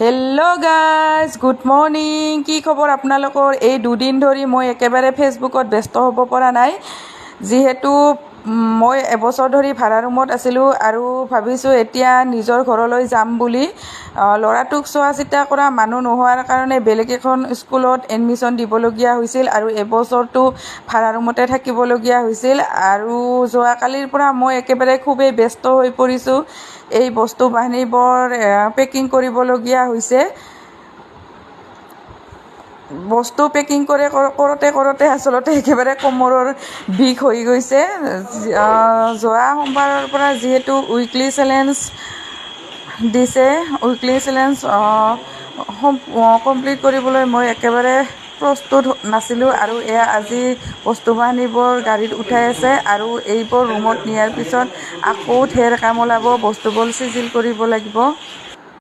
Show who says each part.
Speaker 1: Hello' guys, good morning. কি খবৰ আপোনালোকৰ? এই দুদিন ধৰি মই একেবাৰে ফেচবুকত ব্যস্ত হ'ব পৰা নাই, যিহেতু মই এবছৰ ধৰি ভাড়া ৰুমত আছিলোঁ আৰু ভাবিছোঁ এতিয়া নিজৰ ঘৰলৈ যাম বুলি। ল'ৰাটোক চোৱা চিতা কৰা মানুহ নোহোৱাৰ কাৰণে বেলেগ এখন স্কুলত এডমিশ্যন দিবলগীয়া হৈছিল আৰু এবছৰটো ভাড়া ৰুমতে থাকিবলগীয়া হৈছিল। আৰু যোৱাকালিৰ পৰা মই একেবাৰে খুবেই ব্যস্ত হৈ পৰিছোঁ। এই বস্তু বাহিনীবোৰ পেকিং কৰিবলগীয়া হৈছে। বস্তু পেকিং কৰোঁতে আচলতে একেবাৰে কোমৰৰ বিষ হৈ গৈছে। যোৱা সোমবাৰৰ পৰা যিহেতু উইকলি চেলেঞ্জ দিছে, উইকলি চেলেঞ্জ কমপ্লিট কৰিবলৈ মই একেবাৰে প্ৰস্তুত নাছিলোঁ আৰু এয়া আজি বস্তু বাহিনীবোৰ গাড়ীত উঠাই আছে আৰু এইবোৰ ৰুমত নিয়াৰ পিছত আকৌ ঢেৰ কাম ওলাব, বস্তুবোৰ চিজিল কৰিব লাগিব।